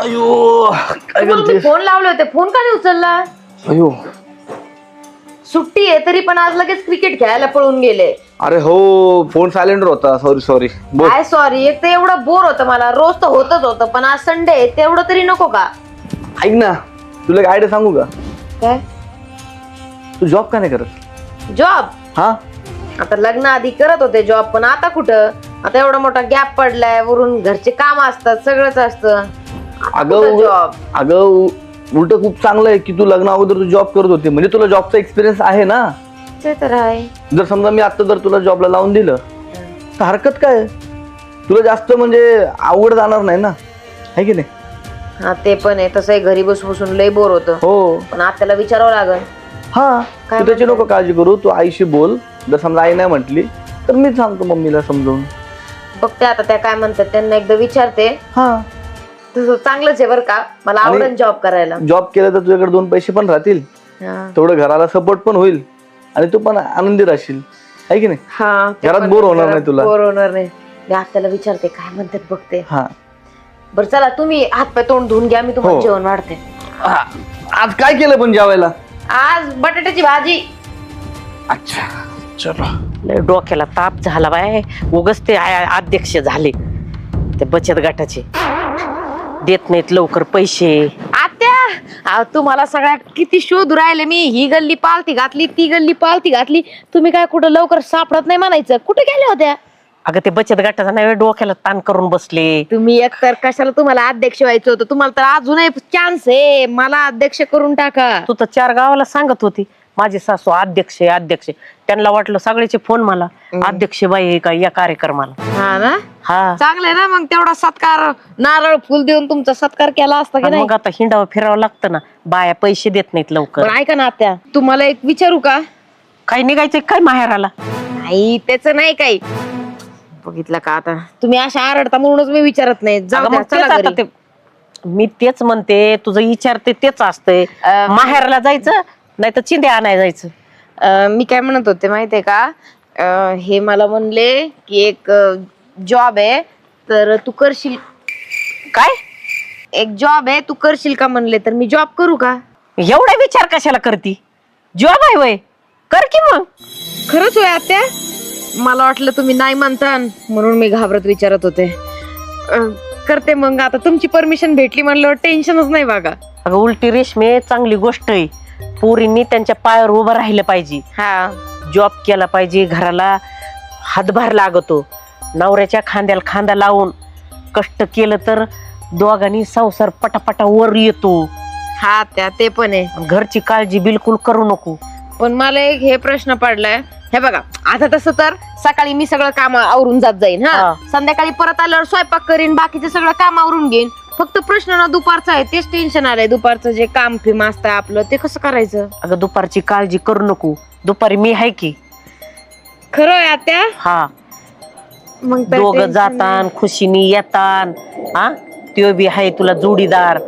अयो काय करते? फोन लावले होते, फोन का नाही उचलला? अयो सुट्टी आहे तरी पण आज लगेच क्रिकेट खेळायला पळून गेले. अरे हो फोन सायलेंट होता. सॉरी बोल. काय सॉरी, एक तर एवढं बोर होतं मला. रोज तर होतच होतं पण आज संडे आहे तेवढं तरी नको का? ऐक ना तुला एक आयडिया सांगू का? काय तू जॉब का नाही करत? जॉब? हा आता लग्न आधी करत होते जॉब, पण आता कुठं. आता एवढा मोठा गॅप पडलाय, वरून घरचे काम असतात, सगळंच असतं. जॉब अगं उलट खूप चांगलं आहे की तू लग्न अगोदर तू जॉब करत होते, म्हणजे तुला जॉबचा एक्सपिरियन्स आहे ना. ते तर आहे. जर समजा मी आता जर तुला जॉबला लावून दिलं तर हरकत काय? तुला जास्त म्हणजे आवड जाणार नाही ना, आहे की नाही? हा ते पण आहे. तसंही घरी बसून लय बोर होतं. हो पण आता त्याला विचारावं लागल. हा तू त्याची नको काळजी करू. तू आईशी बोल. जर समजा आई नाही म्हटली तर मी सांगतो मम्मीला समजावून. बघते आता त्या काय म्हणतात त्यांना एकदा विचारते. हा तुझं चांगलंच आहे बरं का, मला आवडेल जॉब करायला. जॉब केला तर तुझ्याकडे 2 पैसे पण राहतील, थोडं घराला सपोर्ट पण होईल आणि तू पण आनंदी राहशील, आहे की नाही? हा घरात बोर होणार नाही तुला. बोर होणार नाही. मी आत्याला विचारते काय म्हणतात बघते. हा बरं चला तुम्ही हात पाय तोंड धुवून घ्या, मी तुम्हाला जेवण वाढते. आज काय केलं पण जेवायला? आज बटाट्याची भाजी. अच्छा चलो. लय डोक्याला ताप झाला बाय. उगच ते अध्यक्ष झाले ते बचत गटाचे, देत नाहीत लवकर पैसे. आत्या तुम्हाला सगळ्या किती शोध राहिले मी. ही गल्ली पालती घातली, ती गल्ली पालती घातली, तुम्ही काय कुठं लवकर सापडत नाही म्हणायचं. कुठे गेल्या होत्या? अगं ते बचत गटाचा नाही डोक्याला ताण करून बसले. तुम्ही एकतर कशाला तुम्हाला अध्यक्ष व्हायचं होतं. तुम्हाला तर अजूनही चान्स आहे, मला अध्यक्ष करून टाका. तू तर 4 गावाला सांगत होती माझी सासू अध्यक्ष त्यांना वाटलं सगळ्याचे फोन मला अध्यक्ष बाई आहे का या कार्यक्रमाला. हा ना, हा चांगलंय ना. मग तेवढा सत्कार नारळ फुल देऊन तुमचा सत्कार केला असता की नाही? मग आता हिंडावं फिरावं लागतं ना, बाया पैसे देत नाहीत लवकर. बरं ऐका ना आत्या, तुम्हाला एक विचारू का? काही निघायचंय काय माहेराला? नाही त्याच नाही काही. बघितलं का आता तुम्ही अशा आरडता म्हणूनच मी विचारत नाही. जाऊ अगं द्या, मग चला तेच आता घरी. ते मी तेच म्हणते, तुझं विचारते तेच असतंय. माहेराला जायचं नाही तर चिंध्या आणायला जायचं. मी काय म्हणत होते माहितीये का, हे मला म्हणले की एक जॉब आहे तर तू करशील काय? एक जॉब आहे तू करशील का म्हणले, तर मी जॉब करू का? एवढा विचार कशाला करती? जॉब आहे वय, कर की मग. खरंच होय आत्या? मला वाटलं तुम्ही नाही म्हणता म्हणून मी घाबरत विचारत होते. करते मग. आता तुमची परमिशन भेटली म्हणल्यावर टेन्शनच नाही बघा. अगं उलटी रेशमे चांगली गोष्ट आहे. पोरींनी त्यांच्या पायावर उभं राहिलं पाहिजे. हा जॉब केला पाहिजे, घराला हातभार लागतो. नवऱ्याच्या खांद्याला खांदा लावून कष्ट केलं तर दोघांनी संसार पटापटा वर येतो. हा त्या ते पण आहे. घरची काळजी बिलकुल करू नको. पण मला एक हे प्रश्न पडलाय. हे बघा आता तसं तर सकाळी मी सगळं काम आवरून जात जाईन. हा संध्याकाळी परत आल्यावर स्वयंपाक करीन, बाकीचे सगळं काम आवरून घेईन. फक्त प्रश्न ना दुपारचा आहे, तेच टेन्शन आलंय. दुपारचं जे काम फिम असतं आपलं ते कसं करायचं? अगं दुपारची काळजी करू नको, दुपारी मी आहे की. खरं आहे आत्या? हा मग तर दोघं tension जातान खुशीनी येतान. हा त्यो बी आहे तुला जोडीदार.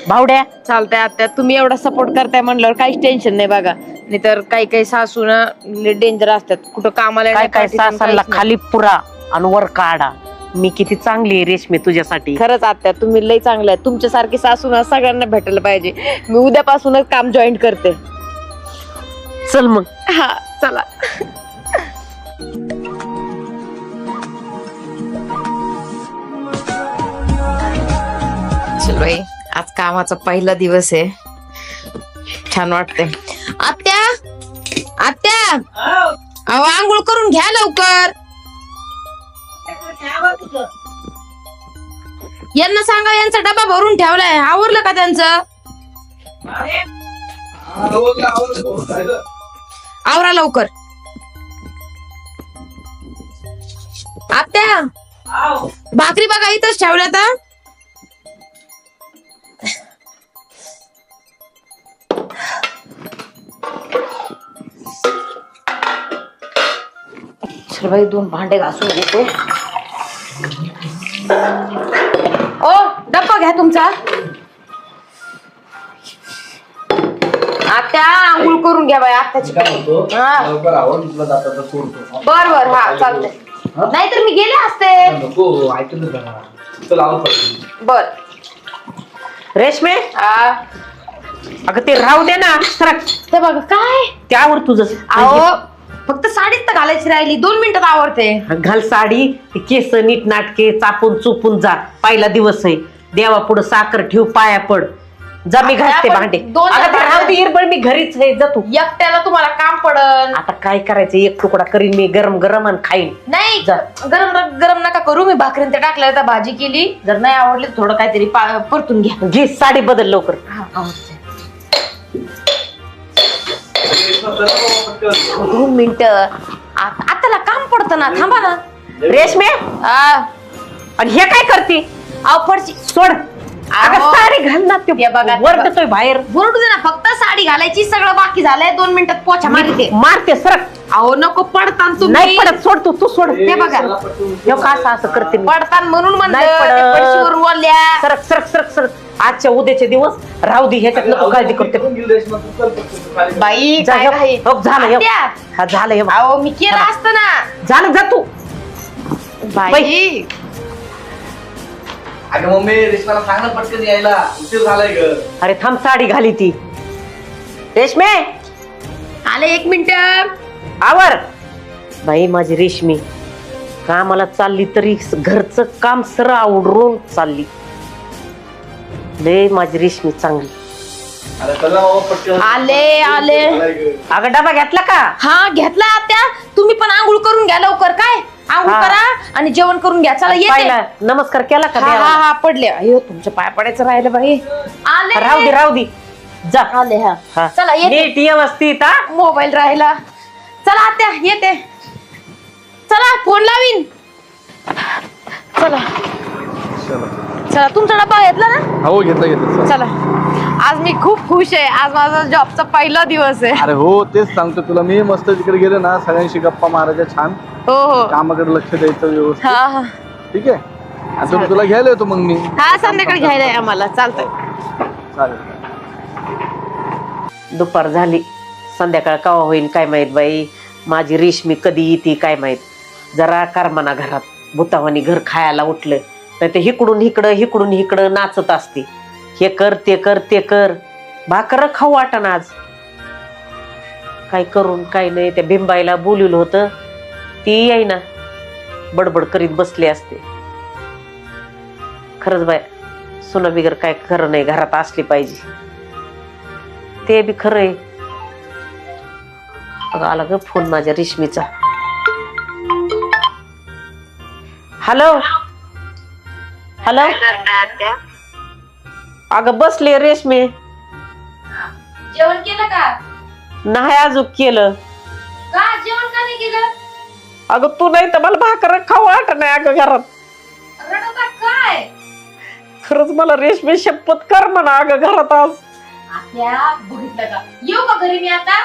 भावड्या चालतंय आत्या, तुम्ही एवढा सपोर्ट करताय म्हणल्यावर काहीच टेन्शन नाही बघा. नाही तर काही सासू ना डेंजर असतात, कुठं कामाला काय काय सासाला खाली पुरा आणि वर काढा. मी किती चांगली आहे रेशमी तुझ्यासाठी. खरंच आत्या तुम्ही लई चांगलं आहे. तुमच्यासारखी सासू ना सगळ्यांना भेटायला पाहिजे. मी उद्यापासूनच काम जॉईन करते. चल मग. हा चला. चल बाई, आज कामाचा पहिला दिवस आहे, छान वाटतंय. आत्या आत्या अहो आंघोळ करून घ्या लवकर. यांना सांगा यांचा डबा भरून ठेवलाय. आवरलं का त्यांचं? आवरा लवकर. आत्या भाकरी बघा इथंच ठेवल्या आता. चल बाई 2 भांडे घासून घेते. ओ डब्बा घ्या तुमचा. आत्या आंघोळ करून घ्या बाई आत्याची. बर बर हा चालतंय. नाहीतर मी गेले असते. बर रेशमे आ, अगं ते राहू दे ना सरक ते बघा काय त्यावर तुझं अहो फक्त साडीच तर घालायची राहिली 2 मिनिटात आवडते. घाल साडी ती केस नीट नाटके चापून चुपून जा पहिला दिवस आहे देवा पुढे साखर ठेव पाया पड जा मी घालते आपण भांडे दोन अगं ते राहू दे हिरबळ मी घरीच आहे जा तू एकट्याला तुम्हाला काम पडन. आता काय करायचं एक तुकडा करीन मी गरम गरम आणि खाईन नाही जा. गरम गरम नका करू मी भाकरीन ते टाकल्या तर भाजी केली जर नाही आवडली तर थोडं काहीतरी परतून घ्या. घे साडी बदल लवकर हा, आवडते. 2 मिनिटं आताला काम पडतं ना थांबा ना. रेशमे आणि हे काय करते अहो पडची सोड अगं अहो. साडी घाल ना ते हे बघा, ते वरडतोय बाहेर बोलू दे ना फक्त साडी घालायची सगळं बाकी झालंय 2 मिनिटात पोछा मारते. मारते सरक अहो नको पडतान नाही तुम्ही पडत सोड तू सोड ते बघा ह्यो का असं करते मी? पडतान म्हणून म्हणलं नाही पडत. ते फरशीवरून बोलल्या. सरक सरक सरक सरक आजच्या उद्याचे दिवस राहू दे ह्याच्यात नको काळजी करते बाई जा, काय हो, काय हो, झालं हे. आत्या. हा झालं हे बघ. अहो मी केलं असतं ना झालं जा तू बाई अगं मम्मी रेशमाला सांग ना पटकन यायला उशीर झालाय ग. अरे थांब साडी घाली ती रेशमे आले 1 मिनिट. आवर बाई माझी रेशमी कामाला चालली तरी घरचं काम सर आवडून चालली लय माझी रेशमी चांगली. अरे चला बाबा पटकन. आले आले अगं डबा घेतला का हा घेतला आत्या तुम्ही पण आंघोळ करून घ्या लवकर काय आंघोळ हा. करा आणि जेवण करून घ्या चला येते. पाहिला नमस्कार केला का हा देवाला? हा हा पडले अयो तुमच्या पाय पडायचं राहिलं बाई. आले राहू दे जा आले हा हा. चला येते. नीट व्यवस्थित हा मोबाईल राहिला चला आत्या येते चला फोन लावीन चला चला तुमचा डब्बा घेतला ना. हो घेतलं चला आज मी खूप खुश आहे आज माझा जॉबचा पहिला दिवस आहे. अरे हो तेच सांगतो तुला मी मस्त तिकडे गेलो ना सगळ्यांशी गप्पा मारायच्या छान हो हो कामाकडे लक्ष द्यायचं व्यवस्थित हा हा ठीक आहे आणि तुला घ्यायला येतो मग मी हा संध्याकाळी घ्यायला आहे आम्हाला चालतंय. चालेल दुपार झाली संध्याकाळ केव्हा होईल काय माहित बाई माझी रेशमी कधी येते काय माहित जरा करमाना घरात भूतावानी घर खायला उठलं तर ते हिकडून इकडं नाचत असते हे कर ते कर ते कर भाकर खाऊ वाटण आज काय करून काय नाही त्या बिंबाईला बोलवलं होतं ती येईना बडबड करीत बसले असते खरंच बाय सुना बिगर काय खरं नाही घरात असली पाहिजे ते बी खरं आहे. अगं आला ग फोन माझ्या रेशमीचा. हॅलो हॅलो अगं बसले रेशमी जेवण केलं का नाही अजून केलं. का जेवण का नाही केलं अगं तू नाही तर मला भाकर खाऊ वाट नाही अगं घरात रडता काय खरंच मला रेशमी शपथ कर म्हणा अगं घरात आज आत्या बघितलं का येऊ का घरी मी आता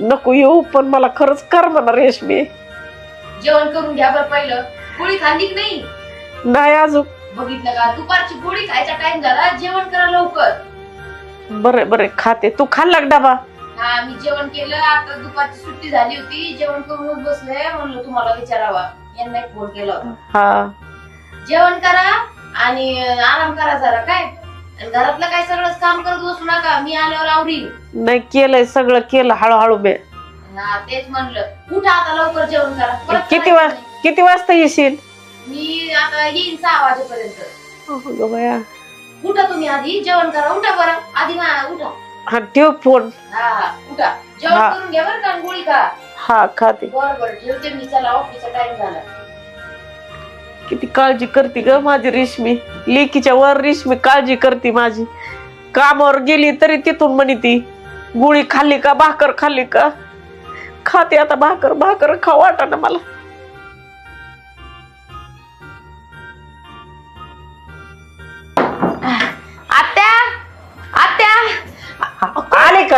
नको येऊ पण मला खरंच कर म्हणा रेशमी. जेवण करून घ्या बरं पहिलं पोळी खाल्ली की नाही नाही अजून बघितलं का दुपारची पोळी खायचा टाइम झाला जेवण करा लवकर. बरे बरे खाते तू खाल्ला का डबा हा मी जेवण केलं आता दुपारची सुट्टी झाली होती जेवण करूनच बसले म्हणलं तुम्हाला विचारावा यांना फोन केला होता. हा जेवण करा आणि आराम करा जरा काय आणि घरातलं काय सगळंच काम करत बसू नका मी आल्यावर आवरील. नाही केलंय सगळं केलं हळूहळू बे. हा तेच म्हणलं उठा आता लवकर जेवण करा परत किती वाजता येशील मी आता येईन 6 वाजेपर्यंत. अगं बया उठा तुम्ही आधी जेवण करा उठा बरं आधी उठा. हा ठेव फोन. हा उठा जेवण हा. करून घ्या बरं का गोळी का हा खाते. बरोबर ठेवते मी चला ऑफिसचा टाइम झाला. किती काळजी करते ग माझी रेशमी लेकीच्या वर रेशमी काळजी करते माझी कामावर गेली तरी तिथून म्हणे ती गोळी खाल्ली का भाकर खाल्ली का खाते आता भाकर खाऊ वाटाना मला. आत्या आत्या आले का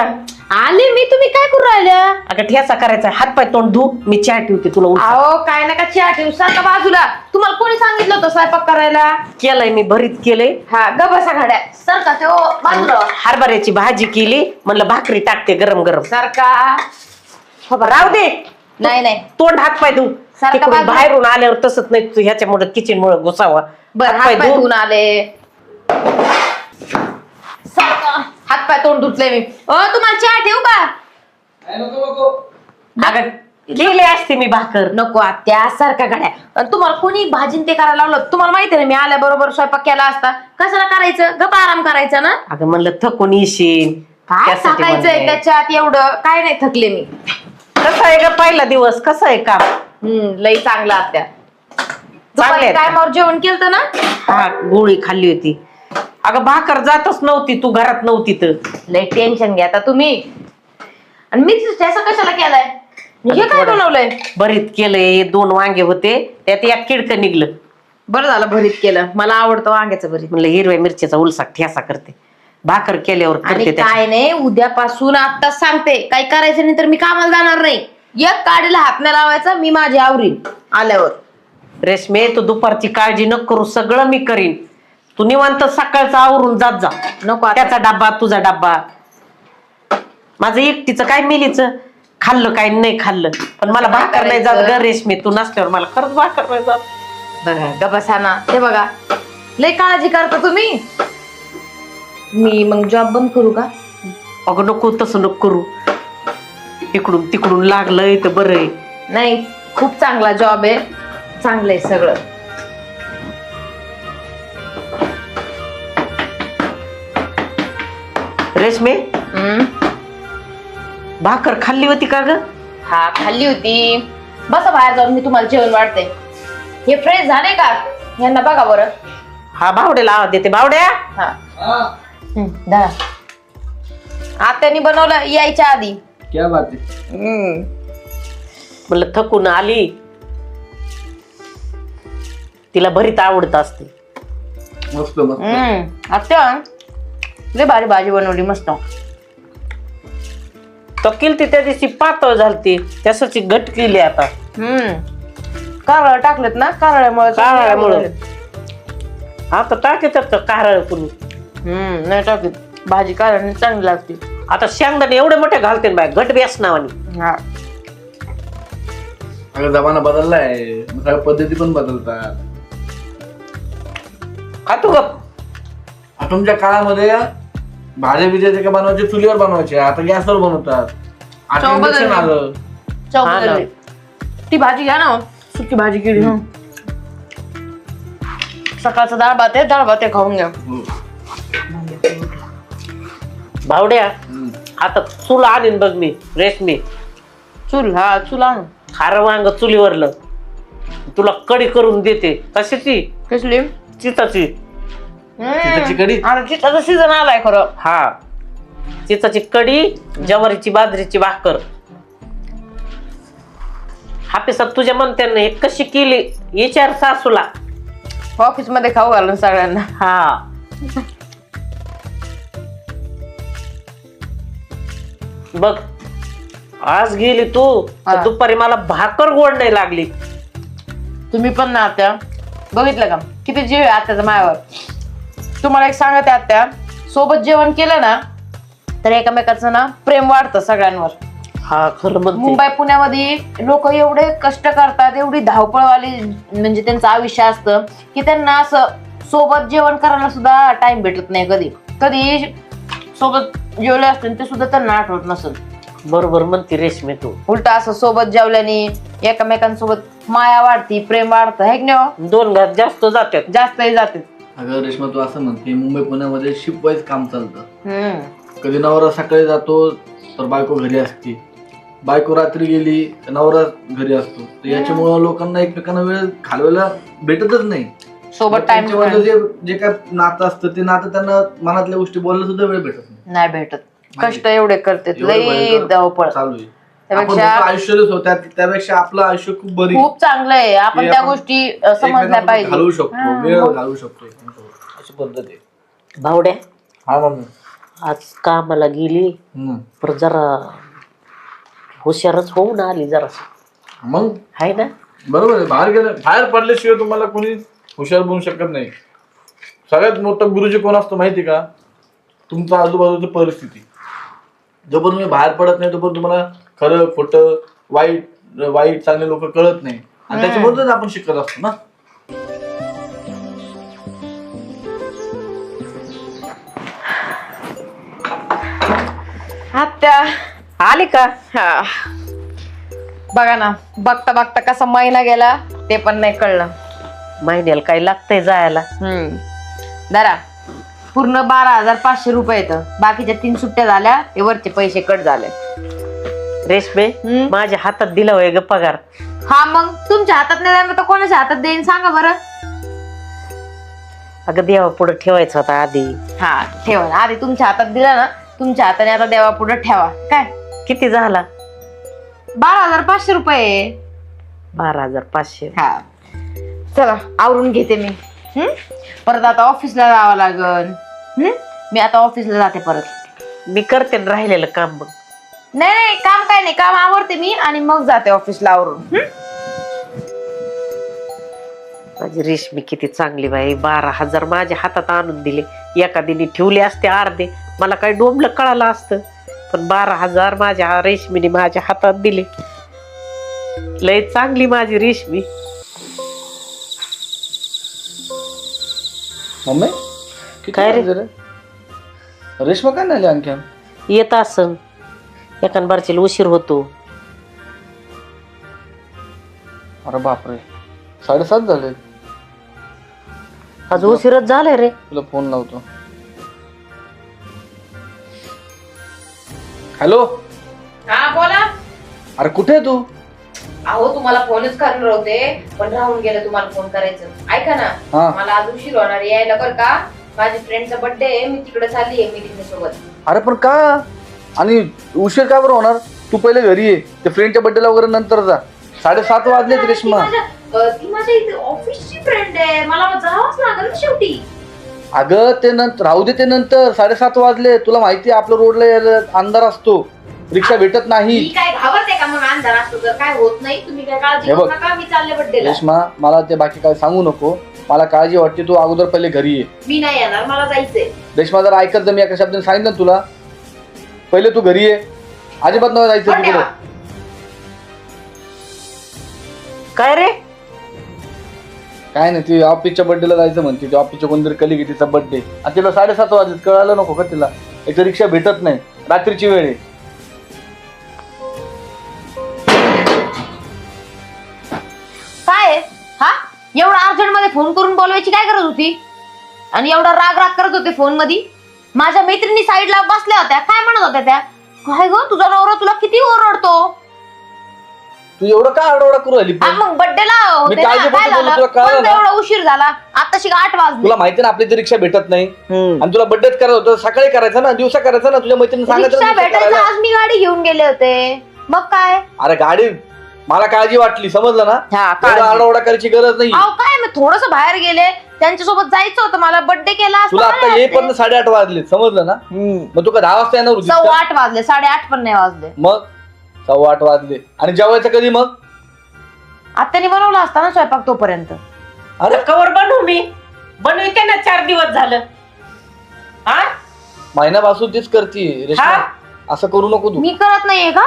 आले मी तुम्ही काय करू राहिल्या अगं ठेचा करायचा हातपाय तोंड धू मी चहा ठेवते तुला उठ. अहो काय नका चहा ठेवू सारखा बाजूला तुम्हाला कोणी सांगितलं होतं स्वयंपाक करायला. केलंय मी भरीत केलंय हा गबासा घड्या सारखा ठेव बाजूला हरभऱ्याची भाजी केली म्हणलं भाकरी टाकते गरम गरम सारखा राहू दे नाही नाही तोंड हातपाय धू सारखा तिकडून बाजूला. बाहेरून आल्यावर तसंच नाही ह्याच्यामुळे किचन मुळे घुसावा बरं हातपाय हात पाय धू. धुवून आले हात पाय तोंड धुतले मी. तुम्हाला चहा ठेवू का? अगं केली असते मी भाकर. नको आत्या, सारखा गड्या. आणि तुम्हाला कोणी भाजीन ते करायला लावलं? तुम्हाला माहिती ना मी आल्याबरोबर स्वयंपाक केला असता. कशाला करायचं? गप्पा आराम करायचा ना. अगं म्हणलं थकून येशील काय त्यासाठी टाकायचंय म्हणलंय. त्याच्यात एवढं? काय नाही थकले मी. कसं आहे ग पहिला दिवस, कसं आहे काम? लई चांगला आत्या. चांगले आहेत का? टायमावर जेवण केलं ना. हा गोळी खाल्ली होती. अगं भाकर जातच नव्हती, तू घरात नव्हती तर. लई टेन्शन घ्या आता तुम्ही. आणि मी त्याचा कशाला केलाय? हे काय बनवलंय? भरीत केलंय, 2 वांगे होते त्यात एक किडकं निघलं. बरं झालं भरीत केलं. मला आवडतं वांग्याचं भरीत. म्हणलं हिरव्या मिरचीचा उलसा ठेसा करते. भाकर केल्यावर आणि करते काय नाही, उद्यापासून आत्ताच सांगते, काही करायचं नाही तर मी कामाला जाणार नाही. एक काडीला हात नाही लावायचा. मी माझी आवरीन आल्यावर. रेशमे तू दुपारची काळजी न करू, सगळं मी करीन. तू निवांत सकाळचं आवरून जात जा. नको आता. त्याचा डब्बा तुझा डब्बा. माझं एकटीचं काय मिलीचं खाल्लं काय नाही खाल्लं, पण मला काय भाकर नाही जात करायचं? ग रेशमे. तू नसल्यावर मला खरंच भाकर नाही जात. बघा गबसा ना. ते बघा लय काळजी करता तुम्ही. मी मग जॉब बंद करू का? अगं नको तसं नको करू. इकडून तिकडून लागलंय तर बरं आहे. नाही, खूप चांगला जॉब आहे. चांगलंय सगळं. रेशमे भाकर खाल्ली होती का ग? हा खाल्ली होती. बसा बाहेर जाऊन, मी तुम्हाला जेवण वाढते. हे फ्रेश झाले का? यांना बघा बरं. हा बावड्याला आवाज देते. बावड्या हा धरा. आत्यानी बनवलं यायच्या आधी. क्या बात आहे. म्हणलं थकून आली, तिला भरीत आवडत असते. मस्त मस्त. आत्या लय भारी भाजी बनवली मस्त. तर केलती त्या दिवशी पातळ झालती, त्यासाठी घट केली आता. कारळ टाकलेत ना, कारळ्यामुळे आता टाकतात कारळ कुणी. नाही टाकत. भाजी कारळ चांगली लागते. आता शेंगदाणे एवढे मोठे घालते बाय, घट बेस नावानी. हा अगं जमाना बदललाय, सगळ्या पद्धती पण बदलतात. खातो गप. तुमच्या काळामध्ये भाज्या बिज्या जे काय बनवायचे चुलीवर बनवायचे, आता गॅसवर बनवतात. आता चव इंडक्शन बदलली. आलं. चव हा ना. बदलली. ती भाजी घ्या ना, सुकी भाजी केली. सकाळचं डाळ भात आहे खाऊन घ्या. भावड्या आता चूल आणीन बघ मी रेशमी. चूल आण. खारं वांग चुलीवरलं तुला कडी करून देते. कशाची? कसली? चिताची. चिताची कढी? आता चिताचा सीझन आलाय खरं. हा चिताची कडी, ज्वारीची बाजरीची भाकर. हापिसात तुझ्या म्हणत्यानं हे कशी केली विचार सासूला. ऑफिस मध्ये खाऊ घालून सगळ्यांना. हा बघ आज गेली तू तर हा. दुपारी मला भाकर गोड नाही लागली. तुम्ही पण ना आत्या, बघितलं का किती जीव आहे आत्याचा मायावर. तुम्हाला एक सांगते आत्या, सोबत जेवण केलं ना तर एकमेकाचं ना प्रेम वाढतं सगळ्यांवर. हा खरं म्हणते. मुंबई पुण्यामध्ये लोक एवढे कष्ट करतात, एवढी धावपळवाली म्हणजे त्यांचं आयुष्य असतं की त्यांना असं सोबत जेवण करायला सुद्धा टाइम भेटत नाही. कधी कधी सोबत जेवले असते ते सुद्धा त्यांना आठवत नसेल. बरोबर म्हणते रेशमी तू. उलट असं सोबत जेवल्याने एकमेकांसोबत माया वाढती, प्रेम वाढतं. हे की नाही हो? 2 घात जास्त जातात. जास्तही जाते. अगं रेश्मा तू असं म्हणते, मुंबई पुण्यामध्ये शिफ्ट वाईज काम चालतं. कधी नवरा सकाळी जातो तर बायको घरी असते, बायको रात्री गेली तर नवरा घरी असतो. तर याच्यामुळे लोकांना एकमेकांना वेळ घालवायला भेटतच नाही. सोबत टाइम जे काय नातं असतं ते नातं त्यांना मनातल्या गोष्टी बोलायला सुद्धा वेळ भेटत नाही. नाही भेटत. कष्ट एवढे करते, एवढं लई भयंकर धावपळ. चालू आहे. त्यापेक्षा आपण आयुष्यच होत्या त्यापेक्षा आपलं आयुष्य खूप बरी, खूप चांगलं आहे. आपण हे त्या आपण गोष्टी समजल्या एकमेकांना पाहिजे. घालवू शकतो, वेळ घालवू शकतो अशी पद्धत आहे. भावड्या हा मम्मी. आज कामाला गेली पर जरा हुशारच होऊन आली जरा. मग आहे ना? बरोबर आहे. बाहेर गेलं, बाहेर पडल्याशिवाय तुम्हाला कोणी हुशार बनवू शकत नाही. सगळ्यात मोठा गुरुजी कोण असतो माहिती का? तुमचा आजूबाजूची परिस्थिती. जोपर्यंत तुम्ही बाहेर पडत नाही तोपर्यंत तुम्हाला खरं खोटं, वाईट चांगले लोक कळत नाही. आणि त्याच्याबरोबरच आपण शिकत असतो ना. आत्या आली का? हा बघा ना, बघता बघता कसा महिना गेला ते पण नाही कळलं. महिन्याला काही लागतंय जायला? दरा पूर्ण 12,500 रुपये येतं. बाकीच्या 3 सुट्ट्या झाल्या, ते वरचे पैसे कट झाले. रेशमे माझ्या हातात दिला होय ग पगार. हा मग तुमच्या हातात नाही द्यायला तर कोणाच्या हातात देईन सांगा बरं. अगं देवा पुढे ठेवायचं होता आधी. हा ठेवा ना, आधी तुमच्या हातात दिला ना, तुमच्या हाताने आता देवा पुढे ठेवा. काय किती झाला? 12,500 रुपये. 12,500. हा चला आवरून घेते मी. परत आता ऑफिसला जावं लागल. मी आता ऑफिसला जाते परत. मी करते ना राहिलेलं काम. मग नाही नाही काम काय नाही, काम आवरते मी आणि मग जाते ऑफिसला आवरून. माझी रेशमी किती चांगली बाई. 12,000 माझ्या हातात आणून दिले. एका दिनी ठेवले असते अर्धे, मला काही डोंबलं कळालं असतं. पण 12,000 माझ्या रेशमीने माझ्या हातात दिले. लय चांगली माझी रेशमी. मम्मी किती काय रे? वाजले रे? रेश्मा काय नाही आणखी? येत असन एकान बारचीला उशीर होतो. अरे बापरे, 7:30 झाले. आज उशीरच झालाय रे. तुला फोन लावतो. हॅलो. हा बोला. अरे कुठे आहे तू? अहो तुम्हाला फोनच करणार होते पण राहून गेलं तुम्हाला फोन करायचं. ऐका ना, हा. मला आज उशीर होणार यायला बरं का. माझ्या फ्रेंडचा बर्थडे आहे, मी तिकडे चालली आहे मीटिंग सोबत. अरे पण का आणि उशीर का बरं होणार? तू पहिले घरी ये, ते फ्रेंडच्या बर्थडेला वगैरे नंतर जा. 7:30 वाजलेत रेश्मा. ती माझ्या इथे ऑफिसची फ्रेंड आहे, मला जावंच लागेल ना शेवटी. अगं ते नंतर राहू दे, ते नंतर. 7:30 वाजले. तुला माहिती आपलं रोडला यायला अंधार असतो, रिक्षा भेटत नाही. मी काय घाबरते का मग अंधार असतो तर? काय होत नाही, तुम्ही काय काळजी हे करू बघ. नका, मी चालले बर्थडेला. रेश्मा मला ते बाकी काय सांगू नको. मला काळजी वाटते, तू अगोदर पहिले घरी ये. मी नाही येणार, मला जायचंय. रेश्मा जर ऐकत जर मी एका शब्दाने सांगितलं ना तुला, पहिले तू घरी ये. अजिबात नाही जायचं पण तिकडे. ठेवा. काय रे? काय नाही, ती ऑफिसच्या बर्थडेला जायचं म्हणते. ती ऑफिसच्या कोणतरी कलिग तिचा बर्थडे, आणि तिला 7:30 वाजले. कळालं नको का तिला? एक तर रिक्षा भेटत नाही, रात्रीची वेळ आहे. काय हा एवढा अर्जंट मध्ये फोन करून बोलवायची काय गरज होती? आणि एवढा राग राग करत होते फोन मध्ये. माझ्या मैत्रिणी साईडला बसल्या होत्या, काय म्हणत होत्या त्या? काय ग तुझा नवरा तुला किती ओरडतो. तू एवढं का आरडाओरडा करू राहिली? मग बर्थडेला होते ना, काळजी काय करतो, झालं? तुला कळलं कोणता ना? एवढा उशीर झाला? आताशी 8 वाजले. तुला माहिती ना आपली ती रिक्षा भेटत नाही, आणि तुला बर्थडेच करायचं होतं. सकाळी करायचं ना, दिवसा करायचं ना. तुझ्या मैत्रिणी रिक्षा भेटायचं सांगायचं. आज मी गाडी घेऊन गेले होते. मग काय? अरे गाडी, मला काळजी वाटली, समजलं ना? हा, काळजी. आरडाओरडा करायची गरज नाही. अहो काय मी थोडस बाहेर गेले, त्यांच्यासोबत जायचं होतं मला. बर्थडे केला असता तुला ना आता यार ते. येईपर्यंत 8:30 वाजले, समजलं ना? मग तू का 10 वाजता येणार होती? 8:15 वाजले, 8:30 पण नाही वाजले. मग 8:15 वाजले. आणि जेवायचं कधी मग? आत्याने बनवला असता ना स्वयंपाक तोपर्यंत. अरे कवर बनवू मी बनवते ना. 4 दिवस झालं. हा महिन्यापासून तीच करते रेश्मा. हा? असं करू नको तू. मी करत नाहीये का?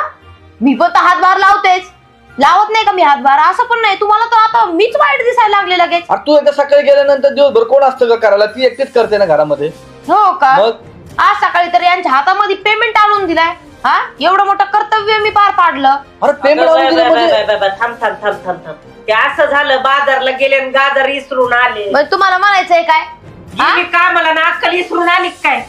मी पण तर हातभार लावतेच. लावत नाही का मी हातभार? असं पण नाही. तुम्हाला तर आता मीच वाईट दिसायला लागले लगेच. अरे तू एकदा सकाळी गेल्यानंतर दिवसभर कोण असतं का करायला? ती एकटीच करते ना घरामध्ये. हो का? मग आज सकाळी तर यांच्या हातामध्ये पेमेंट आणून दिलाय. हा एवढं मोठं कर्तव्य मी पार पाडलं. अरे पेमेंट आणून दिलं म्हणजे? थांब थांब थांब थांब थांब. ते असं झालं, बाजारला गेले आणि गाजर इसरून आले. मग तुम्हाला म्हणायचंय काय? हा? गेली कामाला ना अक्कल इसरून आली काय?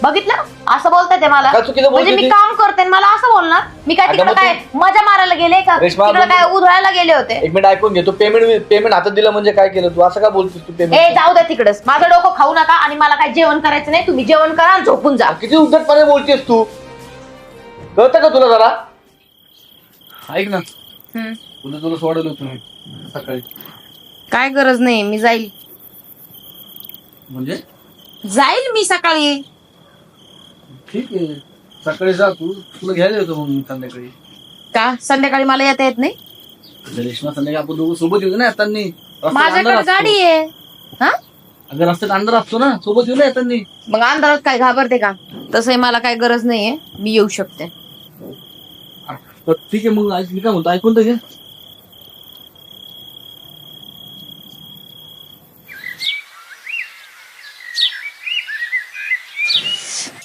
बघितलं असं बोलताय ते मला. काय चुकीचं म्हणजे बोलते मी ती? काम करते आणि मला असं बोलणार? मी काय अगं तिकडे मग तू- काय मजा मारायला गेले का? रेश्मा, तिकडे तू- काय उधळायला गेले होते? एक मिनिट ऐकून घे. तू पेमेंट हातात दिलं म्हणजे काय केलं तू? असं का बोलतोस तू? ए पेमेंट जाऊ द्या तिकडच. माझं डोकं खाऊ नका आणि मला काय जेवण करायचं नाही. तुम्ही जेवण करा आणि झोपून जा. किती उद्धटपणे बोलतेस तू? कळतं का तुला जरा? ऐक ना, तुला सोडलं होतं सकाळी. काय गरज नाही, मी जाईल. म्हणजे जाईल मी सकाळी. ठीक आहे, सकाळी जा तू. तुला घ्यायला येतो मग मी संध्याकाळी. का संध्याकाळी मला येता येत नाही? रेश्मा, संध्याकाळी आपण दोघं सोबत येऊ ना येताना. माझ्याकडे गाडी आहे. हा अगर रस्त्यात अंधार असतो ना, सोबत येऊ ना येताना. मग अंधारात काय घाबरते का? तसंही मला काय गरज नाहीये, मी येऊ शकते. ठीक आहे मग. मी काय म्हणतो, ऐकून तर घे.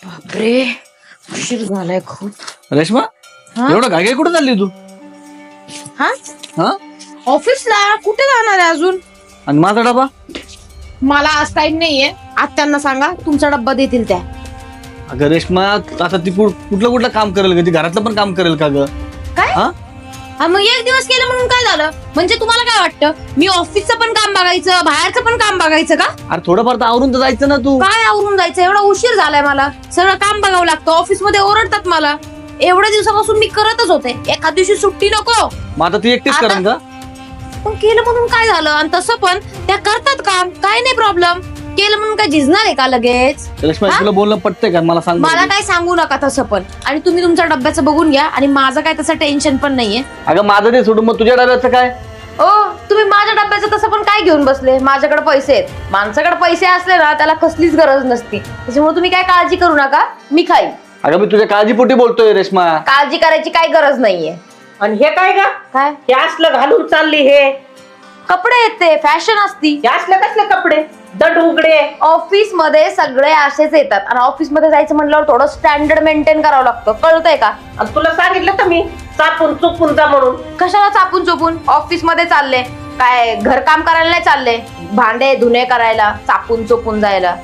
बापरे उशीर झालाय खूप. रेश्मा हा? एवढं काय काय कुठं चालली तू? हा हा ऑफिसला कुठे जाणार आहे अजून? आणि माझा डबा? मला आज टाइम नाहीये. आत्यांना सांगा तुमचा डब्बा देतील त्या. अगं रेश्मा आता ती कुठलं काम करेल का? ती घरातलं पण काम करेल का ग? काय? हा मग एक दिवस केलं म्हणून काय झालं? म्हणजे तुम्हाला काय वाटतं मी ऑफिसचं पण काम बघायचं बाहेरचं पण काम बघायचं का? अरे थोडंफार तर आवरून तर जायचं ना तू. काय आवरून जायचं? एवढा उशीर झालाय मला. सगळं काम बघावं लागतं. ऑफिस मध्ये ओरडतात मला. एवढ्या दिवसापासून मी करतच होते. एखाद दिवशी सुट्टी नको. मग आता ती एकटीच आता- करेन का? पण केलं म्हणून काय झालं? आणि तसं पण त्या करतात काम. काय नाही प्रॉब्लेम. केलं म्हणून काय झिजणार आहे का लगेच? रेश्मा हा? तुला बोलणं पटतंय का? मला सांग मला बरं. काय सांगू नका तसं पण. आणि तुम्ही तुमच्या डब्याचं बघून घ्या. आणि माझं काय तसं टेन्शन पण नाहीये. अगं माझं ते सोडून मग तुझ्या डब्याचं काय? ओ तुम्ही माझ्या डब्याचं तसं पण काय घेऊन बसले? माझ्याकडे पैसे आहेत. माणसाकडे पैसे असले ना त्याला कसलीच गरज नसती. त्याच्यामुळे तुम्ही काय काळजी करू नका. मी खाईन. अगं मी तुझ्या काळजीपोटी बोलतोय रेश्मा. काळजी करायची काय गरज नाहीये. आणि हे काय ग? काय हे असलं घालून चालली हे? कपडे आहेत ते फॅशन असती. हे असले कसले कपडे? दंड उघडे. ऑफिस मध्ये सगळे असेच येतात आणि ऑफिस मध्ये जायचं म्हटल्यावर थोडं स्टँडर्ड मेंटेन करावं लागतं. कळतंय का? आणि तुला सांगितलं तर मी चापून चुपून जा म्हणून. कशाला चापून चोपून? ऑफिस मध्ये चालले काय घरकाम करायला नाही चालले. भांडे धुणे करायला चापून चोपून जायला.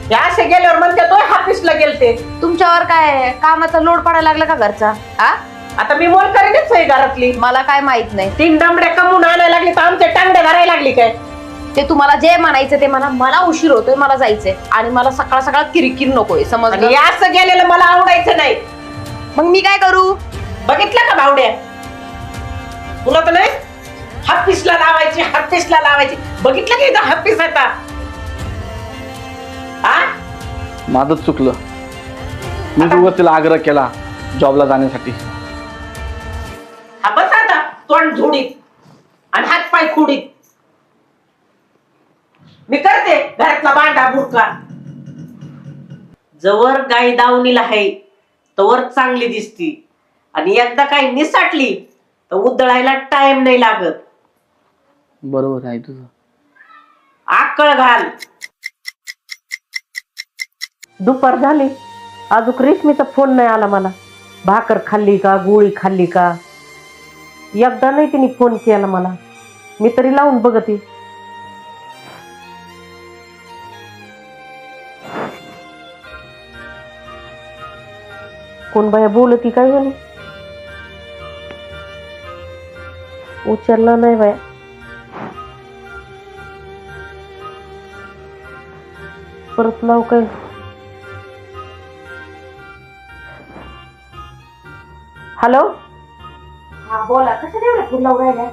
हे असे गेल्यावर म्हणते तो ऑफिसला गेलते. तुमच्यावर काय कामाचा लोड पडायला लागला का घरचा? हा आता मी मोल करेनच आहे घरातली. मला काय माहित नाही. 3 डमड्या कमवून आणायला लागली तर आमचे टांगड्या धरायला लागली काय? ते तुम्हाला जे म्हणायचं ते म्हणा. मला उशीर होतोय. मला जायचंय आणि मला सकाळ सकाळ किरकिर नकोय. आणि समजलं? हे असं गेलेलं मला आवडायचं नाही. मग मी काय करू? बघितलं का भावड्या? तुला तर नाही हाफिसला लावायची. बघितलं की इथं हाफिस आता? हा माझंच चुकलं. मी तुला तिला आग्रह केला जॉबला जाण्यासाठी. हा बस आता तोंड झोडीत आणि हात पाय खुडीत. मी करते घरातला भांडा बुडका. जवळ गाय दावणीला आहे तवर चांगली दिसती आणि एकदा काही निसाटली तर उधळायला टाइम नाही लागत. बरोबर आहे तुझं. आकळ घाल. दुपार झाली अजून रेशमीचा फोन नाही आला मला. भाकर खाल्ली का गोळी खाल्ली का एकदा नाही तिने फोन केला मला. मी तरी लावून बघते. कोण बाया बोलती काय म्हणे? उचलला नाही बाया. परत लाव काय? हॅलो. हा बोला. कशाला एवढ्या फोन लावून राहिल्या?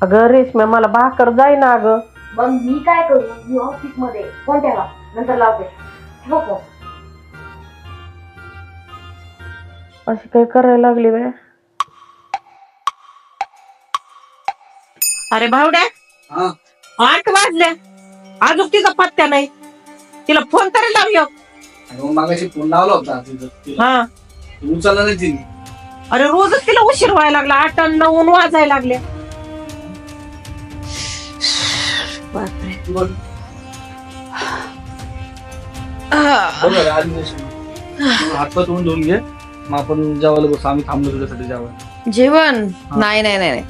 अगं रेशम्या मला भाकर जाई ना अगं. मग मी काय करू? मी ऑफिस मध्ये फोन ठेवा नंतर लावते. हो का? अशी काय करायला लागली बाय? अरे भावड्या 8 वाजले अजून तिचा पत्त्या नाही. तिला फोन तरी लावूया. मागाशी फोन लावला होता हा उचलला नाही तिने. अरे रोजच तिला उशीर व्हायला लागला. 8 आणि 9 वाजायला लागले. हातपात धुवून घे. मग आपण जेवायला बसू. आम्ही थांबलो तुझ्यासाठी जेवायला. जेवण? नाही नाही नाही नाही.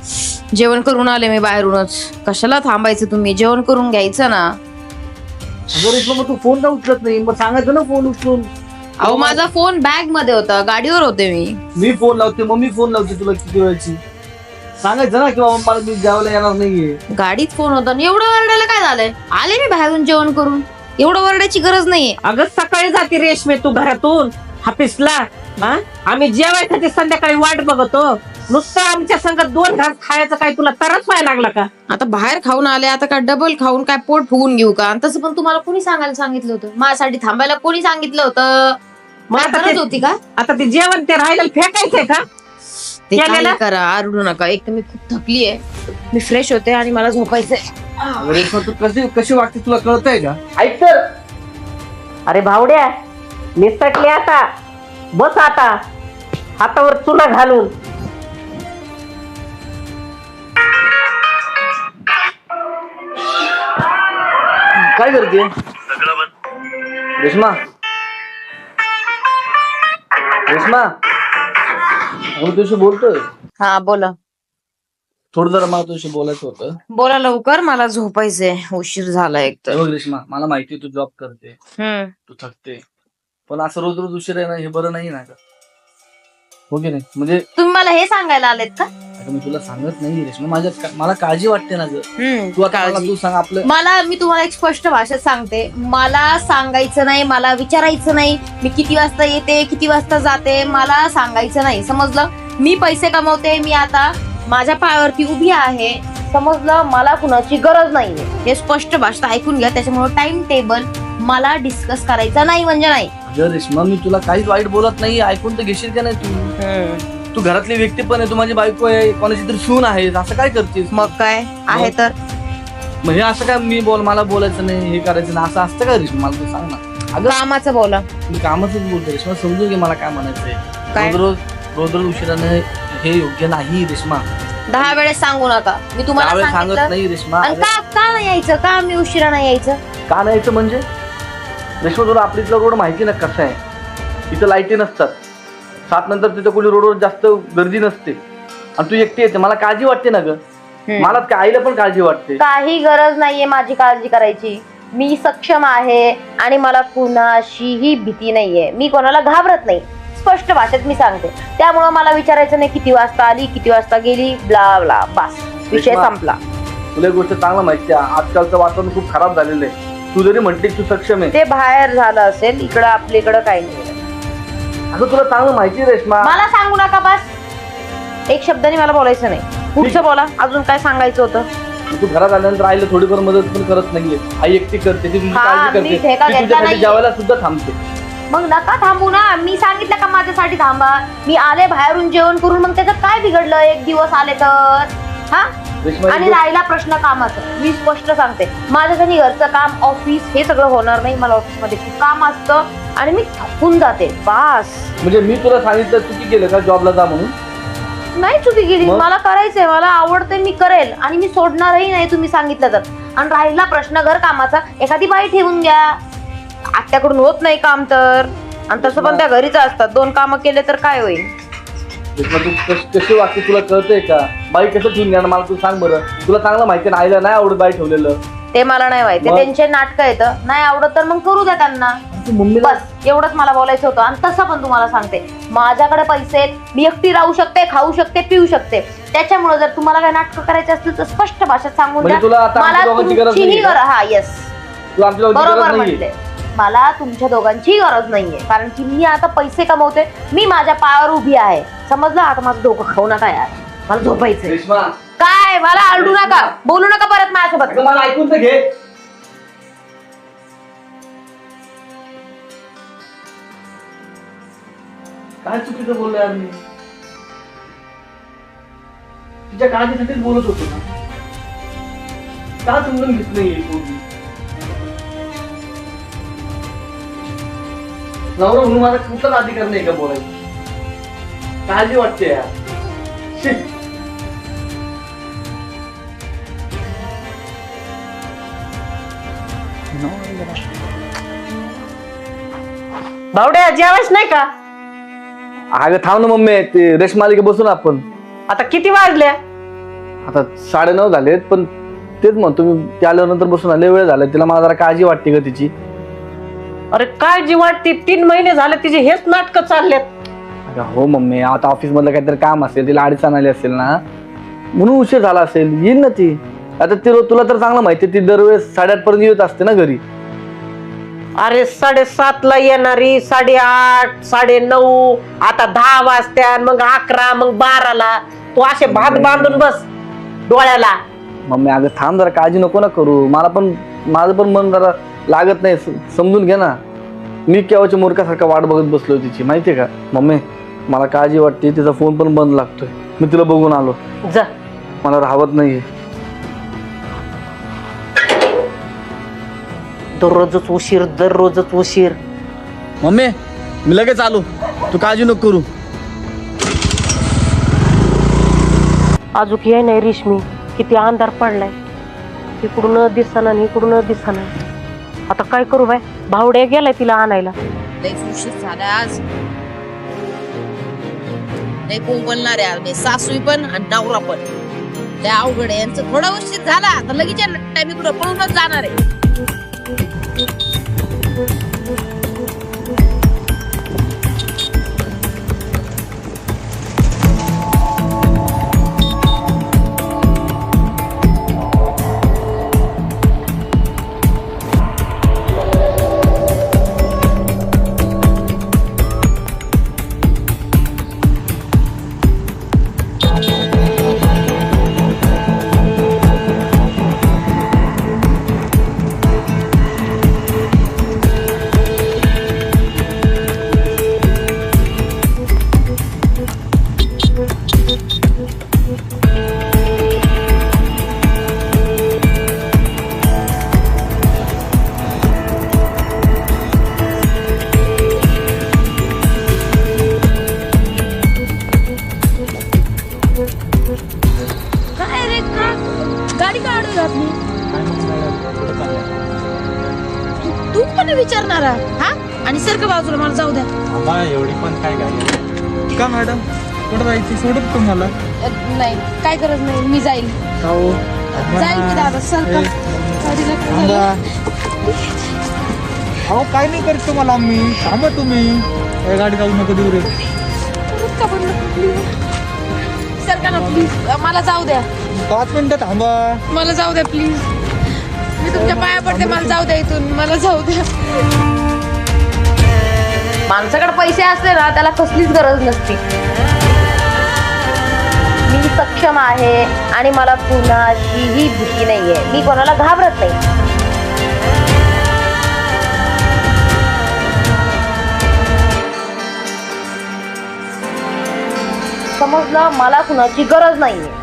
जेवण करून आले मी बाहेरूनच. कशाला थांबायचं? तुम्ही जेवण करून घ्यायचं ना. मग तू फोन का उचलत नाही? मग सांगायचं ना फोन उचलून. अहो माझा फोन बॅग मध्ये होता. गाडीवर होते मी फोन लावते मम्मी फोन लावते तुला किती वेळची. सांगायचं ना किंवा मला मी जेवायला येणार नाहीये. गाडीत फोन होता आणि एवढं वरडायला काय झालंय? आले मी बाहेरून जेवण करून. एवढं वरडायची गरज नाहीये. अगं सकाळी जाते रेशमे तू घरातून ऑफिसला. आम्ही जेवायसाठी संध्याकाळी वाट बघतो. नुसतं आमच्या संगत 2 घास खायचं काय तुला तरच व्हायला लागला का? आता बाहेर खाऊन आले. आता काय डबल खाऊन काय पोट फुगून घेऊ का? आणि तसं पण तुम्हाला कोणी सांगायला सांगितलं होतं? माझ्यासाठी थांबायला कोणी सांगितलं होतं? मग आता गरज ते- होती का? आता ते जेवण ते राहिलेलं फेकायचंय का? ते केलेलं? काही करा. आरडू नका. एक तर मी खूप थकली आहे. मी फ्रेश होते आणि मला झोपायचंय. रेश्मा तू कशी वाटते तुला कळतंय का? ऐक तर. अरे भावड्या निसटले आता. बस आता हातावर चुना घालून. काय करते रेश्मा? रेश्मा मी तुझ्याशी बोलतोय. हा बोला. थोडं जरा मला तुझ्याशी बोलायचं होतं. बोला लवकर, मला झोपायचंय, उशीर झाला एक तर. बघ रेश्मा, मला माहिती तू जॉब करते, तू थकते, पण असं रोज रोज उशीर आहे ना, हे बरं नाही ना का? हो की नाही? म्हणजे तुम्ही मला हे सांगायला आलेत का? आता मी तुला सांगत नाही रेश्मा, मला काळजी वाटते ना ग. तू आता मला काळजी. तू सांग आपलं. मी तुम्हाला एक स्पष्ट भाषेत सांगते, मला सांगायचं नाही, मला विचारायचं नाही मी किती वाजता येते, किती वाजता जाते, मला सांगायचं नाही, समजलं? मी पैसे कमवते, मी आता माझ्या पायावरती उभी आहे, समजलं? मला कुणाची गरज नाहीये, हे स्पष्ट भाषेत ऐकून घ्या. त्याच्यामुळे टाइम टेबल मला डिस्कस करायचा नाही म्हणजे नाही. अगं रेश्मा, मी तुला काहीच वाईट बोलत नाही, ऐकून तर घेशील का नाही तू? तू घरातली व्यक्ती पण आहे, तू माझी बायको आहे, कोणाची तरी सून आहे, असं काय करतेस? मग काय आहे तर? म्हणजे असं काय मला बोलायचं नाही, हे करायचं नाही, असं असतं का रेश्मा? मला तू सांग ना. अगं कामाचं बोला. मी कामाचंच बोलतो रेश्मा, समजून घे मला काय म्हणायचंय. काय? रोज उशिराने हे योग्य नाही रेश्मा. 10 वेळेस सांगू नका, मी तुम्हाला त्यावेळेस सांगत सांगितलं. नाही रेश्मा. आणि का नाही यायचं, का मी उशिरा नाही यायचं? का नाही यायचं म्हणजे रेश्मा, तुला आपली इथलं रोड माहिती ना कसं आहे? इथं लाईटी नसतात, 7 नंतर तिथं कोणी रोडवर जास्त गर्दी नसते, आणि तू एकटी येते, मला काळजी वाटते ना ग. मला आईला पण काळजी वाटते. काही गरज नाहीये माझी काळजी करायची, मी सक्षम आहे आणि मला कुणाशीही भीती नाहीये, मी कोणाला घाबरत नाही, स्पष्ट भाषेत मी सांगते. त्यामुळे मला विचारायचं नाही किती वाजता आली, किती वाजता गेली, ब्ला ब्ला, बस विषय संपला. तुला एक गोष्ट चांगलं माहिती आहे, आजकालचं वातावरण खूप खराब झालेलं आहे. तू जरी म्हणते तू सक्षम आहे, ते बाहेर झालं असेल, इकडं आपल्याकडं काही नाही. असं तुला चांगलं माहिती आहे रेश्मा. मला सांगू नका, बस एक शब्दाने मला बोलायचं नाही. पुढचं बोला, अजून काय सांगायचं होतं? तू घरात आल्यानंतर आईला थोडीफार मदत पण करत नाहीये, आई एकटी करते, ती तुझी काळजी मी करते, ठेका ती घेतला तुझ्यासाठी नाहीये. जेवायला सुद्धा थांबते. मग नका थांबू ना, मी सांगितलं का माझ्यासाठी थांबा? मी आले बाहेरून जेवण करून, मग त्याचं काय बिघडलं? एक दिवस आले तर हा? रेश्मा, आणि राहिला प्रश्न कामाचा, मी स्पष्ट सांगते, माझ्यासाठी घरचं काम, ऑफिस हे सगळं होणार नाही. मला ऑफिसमध्ये खूप काम असतं आणि मी थकून जाते, बास. म्हणजे मी तुला सांगितलं चुकी केलं का जॉबला जा म्हणून? नाही चुकी गेली, मग? मला करायचंय, मला आवडतंय, मी करेल आणि मी सोडणारही नाही तुम्ही सांगितलं तर. आणि राहिला प्रश्न घर कामाचा, एखादी बाई ठेवून घ्या, आत्याकडून होत नाही काम तर. आणि तसं पण त्या घरीच असतात, 2 कामं केले तर काय होईल? रेश्मा, तू कशी वागते तुला कळतंय का? बाई कसं ठेवून घ्या मला तू सांग बरं. तुला चांगलं माहिती ना, आईला नाही आवडत बाई ठेवलेलं. ते मला नाही माहिती, मग? त्यांचे नाटक येतं, नाही आवडत तर मग करू द्या त्यांना, तू मम्मीला बस एवढंच मला बोलायचं होतं. आणि तसं पण तुम्हाला सांगते, माझ्याकडे पैसे आहेत, मी एकटी राहू शकते, खाऊ शकते, पिऊ शकते. त्याच्यामुळे जर तुम्हाला काय नाटक करायचे असतील तर स्पष्ट भाषेत सांगून म्हणजे द्या. तुला आता आमच्या मला दोघांची गरज तुमचीही नाहीये. गरज, हा येस तू आमच्या दोघांची बरोबर गरज नाहीये. म्हटले, मला तुमच्या दोघांचीही गरज नाहीये, कारण की मी आता पैसे कमवते, मी माझ्या पायावर उभी आहे, समजलं? आता माझं डोकं खाऊ नका यार, मला झोपायचंय. रेश्मा, काय, मला आरडू नका, बोलू नका परत माझ्यासोबत. अगं मला ऐकून तर घे. काय चुकीचं बोललो यार मी? तिच्या काळजीसाठीच बोलत होतो ना. का समजून घेत नाही पोरगी? नवरा म्हणून माझा कुठलाच अधिकार नाही का बोलायचं? काळजी वाटते यार. शी. भावड्या जेवायच नाही का? अगं थांब ना मम्मी, ते रेशमालिका बसू ना आपण. आता किती वाजल्या? आता 9:30 झालेत, पण तेच म्हणतो मी, ते आल्यानंतर बसून आले, वेळ झाला तिला, मला जरा काळजी वाटते का तिची. अरे काळजी वाटते, 3 महिने झाले तिचे हेच नाटक चाललेत. अगं हो मम्मी, आता ऑफिस मधलं काहीतरी काम असेल, तिला अडचण आली असेल ना, म्हणून उशीर झाला असेल, येईल ना ती. आता ती तुला तर चांगलं माहिती, ती दरवेळेस 8:30 पर्यंत येत असते ना घरी. अरे 7:30 येणारी, 8:30, 9:30, आता 10 वाजत्या, मग 11, मग 12ला. तू असे भात बांधून बस डोळ्याला. मम्मी अगं थांब जरा, काळजी नको ना करू. माझं पण मन जरा लागत नाही, समजून घे ना. मी केव्हाच्या मूर्खासारखा वाट बघत बसलोय तिची, माहितीये का मम्मी? मला काळजी वाटते, तिचा फोन पण बंद लागतोय. मी तिला बघून आलो, जा. मला राहत नाहीये. दररोजच उशीर. मम्मी मी लगेच आलो, तू काळजी नको करू. अजून ये नाही रेशमी, किती अंधार पडलाय, इकडून दिसना आणि इकडून दिसना. आता काय करू बाय? भावड्या गेलाय तिला आणायला. लयच उशीर झाला आज. नाही बोलणार आहे मी, सासू पण आणि नवरा पण. त्या अवघड आहे यांचं. थोडा उशीर झाला तर लगेच टायमिंग पळूनच जाणार आहे. काय रे का गाडी का अडवली आपली? तू पण विचारणारा हा? आणि सारखं बाजूला मला जाऊ द्या. एवढी पण काय गाडी का मॅडम? कुठं जायची? सोडत तुम्हाला नाही काय गरज नाही, मी जाईल. जाईल मी दादा. सारखं गाडीला काय झालं? अहो काय नाही करत तुम्हाला मी. थांबा तुम्ही, गाडी जाऊ नको देऊ रे. परत का पडलं? सारखं ना प्लीज, मला जाऊ द्या. 5 मिनिटं थांबा. मला जाऊ द्या प्लीज. मी तुमच्या पाया पडते, मला जाऊ द्या इथून. मला जाऊ द्या. माणसाकडे पैसे असले ना त्याला कसलीच गरज नसती. मी सक्षम आहे आणि मला कुणाचीही भीती नाहीये. मी कोणाला घाबरत नाही. समजलं? मला कुणाची गरज नाहीये.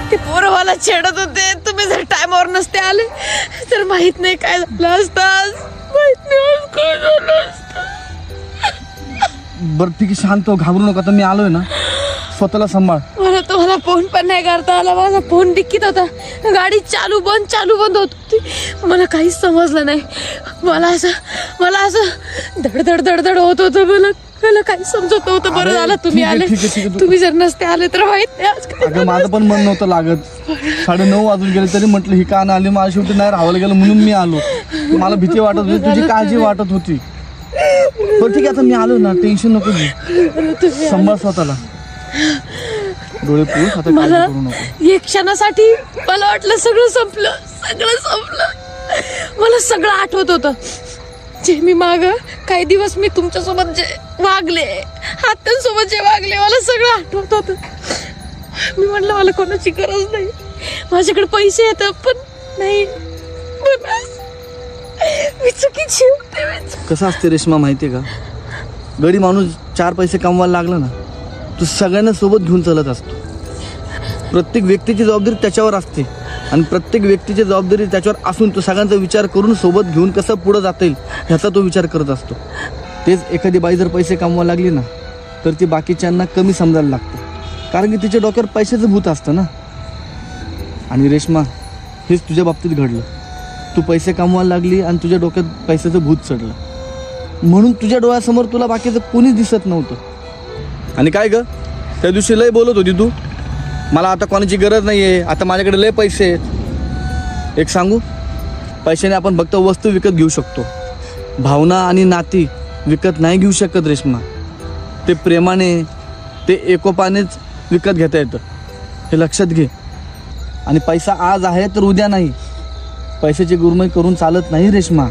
ते पोरं मला छेडत होते. तुम्ही जर टाइमवर नसते आले तर माहित नाही काय झालं असतं. माहित नाही काय झालं असतं. बरं ठीक आहे, शांत हो, घाबरू नका. तर मी आलोय ना, स्वतःला सांभाळ. मला तुम्हाला फोन पण नाही करता आला. माझा फोन डिक्कीत होता. गाडी चालू बंद होत होती. मला काहीच समजलं नाही. मला असं धडधड धडधड होत होतं. मला काही समजत नव्हतं. बरं झालं तुम्ही आले. तुम्ही जर नसते आले तर माहित नाही आज काय अगं माझं पण मन नव्हतं लागत. 9:30 वाजून गेले तरी म्हटलं ही का नाही आली. मला शेवटी नाही राहावं गेलं म्हणून मी आलो. मला भीती वाटत होती, तुझी काळजी वाटत होती. बरं ठीक आहे, आता मी आलो ना, टेन्शन नको घेऊ. सांभाळ स्वतःला. डोळे पुस, आता काळजी मला करू नको. एक क्षणासाठी मला वाटलं सगळं संपलं. मला सगळं आठवत होतं. जे मी माग काही दिवस मी तुमच्यासोबत जे वागले, आत्यांसोबत जे वागले, मला सगळं आठवत होतं. मी म्हटलं मला कोणाची गरज नाही. माझ्याकडे पैसे येतात पण नाही. मी चुकीची होते. कसं असते रेश्मा माहितीये का, गरीब माणूस 4 पैसे कमवायला लागला ना, तो सगळ्यांना सोबत घेऊन चालत असतो. प्रत्येक व्यक्तीची जबाबदारी त्याच्यावर असते आणि प्रत्येक व्यक्तीची जबाबदारी त्याच्यावर असून तो सगळ्यांचा विचार करून सोबत घेऊन कसं पुढं जाता येईल ह्याचा तो विचार करत असतो. तेच एखादी बाई जर पैसे कमवायला लागली ना तर ती बाकीच्यांना कमी समजायला लागते, कारण की तिच्या डोक्यावर पैशाचं भूत असतं ना. आणि रेश्मा, हेच तुझ्या बाबतीत घडलं. तू पैसे कमवायला लागली आणि तुझ्या डोक्यात पैशाचं भूत चढलं, म्हणून तुझ्या डोळ्यासमोर तुला बाकीचं कोणीच दिसत नव्हतं. आणि काय ग, त्या दिवशी लय बोलत होती तू, मला आता कोणाची गरज नाही आहे, आता माझ्याकडे लय पैसे आहेत. एक सांगू, पैशाने आपण फक्त वस्तू विकत घेऊ शकतो, भावना आणि नाती विकत नाही घेऊ शकत रेश्मा. ते प्रेमाने, ते एकोपानेच विकत घेता येतं, हे लक्षात घे. आणि पैसा आज आहे तर उद्या नाही. पैशाची गुरमाई करून चालत नाही रेश्मा.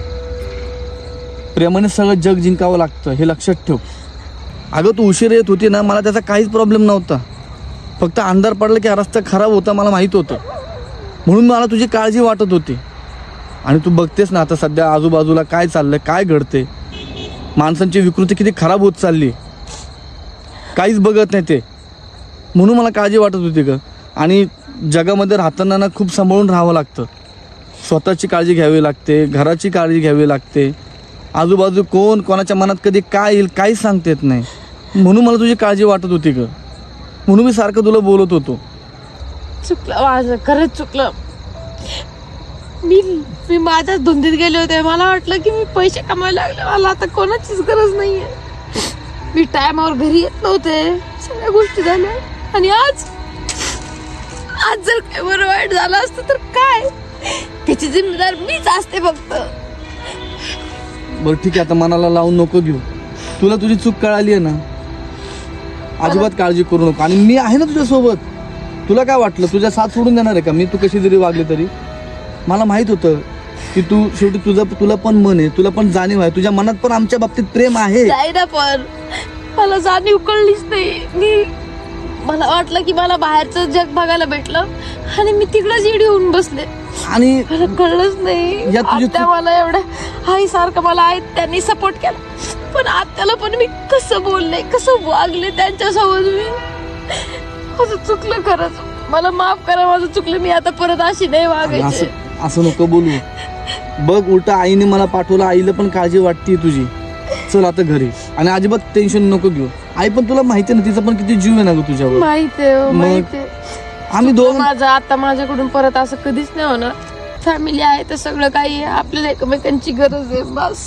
प्रेमाने सगळं जग जिंकावं लागतं, हे लक्षात ठेव. अगं तू उशीर येत होती ना, मला त्याचा काहीच प्रॉब्लेम नव्हता. फक्त अंधार पडला की हा रस्ता खराब होता मला माहीत होतं, म्हणून मला तुझी काळजी वाटत होती. आणि तू बघतेस ना आता सध्या आजूबाजूला काय चाललंय, काय घडते. माणसांची विकृती किती खराब होत चालली, काहीच बघत नाही ते. म्हणून मला काळजी वाटत होती ग. आणि जगामध्ये राहताना ना खूप सांभाळून राहावं लागतं. स्वतःची काळजी घ्यावी लागते, घराची काळजी घ्यावी लागते. आजूबाजू कोण कोणाच्या मनात कधी काय येईल काहीच सांगता येत नाही. म्हणून मला तुझी काळजी वाटत होती ग, म्हणून मी सारखं तुला बोलत होतो. चुकलं माझं, खरंच चुकलं. मी माझ्याच धुंदीत गेले होते. मला वाटलं की मी पैसे कमायला लागले, मला आता कोणाचीच गरज नाहीये. मी टायमावर घरी येत नव्हते, सगळ्या गोष्टी झाल्या. आणि आज जर काय बरं वाईट झालं असतं तर काय, त्याची जिम्मेदार मीच असते फक्त. बरं ठीक आहे, आता मनाला लावून नको घेऊ. तुला तुझी चूक कळाली आहे ना, अजिबात काळजी करू नको. आणि मी आहे ना तुझ्यासोबत. तुला काय वाटलं तुझ्या साथ सोडून देणार आहे का मी? तू कशी जरी वागली तरी मला माहित होतं की तू शेवटी तुला पण मन आहे, तुला पण जाणीव आहे, तुझ्या मनात पण आमच्या बाबतीत प्रेम आहे. नाही ना, पण मला जाणीव कळलीच नाही. मला वाटलं की मला बाहेरचं जग बघायला भेटलं आणि मी तिकडच इडी होऊन बसले. आणि मला कळलंच नाही. या तुझी आत्या मला एवढं आई सारखं मला आई त्यांनी सपोर्ट केला, पण आत्याला पण मी कसं बोलले, कसं वागले त्यांच्यासोबत. मी माझं चुकलं खरंच, मला माफ करा, माझं चुकलं. मी आता परत अशी नाही वागायची. असं नको बोलू. बघ उलट आईने मला पाठवलं, आईला पण काळजी वाटते तुझी. चल आता घरी. आणि अजिबात टेन्शन नको घेऊ. आई पण तुला माहिती ना, तिचा पण किती जीव आहे ना ग तुझ्यावर. माहितीये. आम्ही दोन माझं आता माझ्याकडून परत असं कधीच नाही होणार. फॅमिली आहे तर सगळं काही आहे. आपल्याला एकमेकांची गरज आहे बस.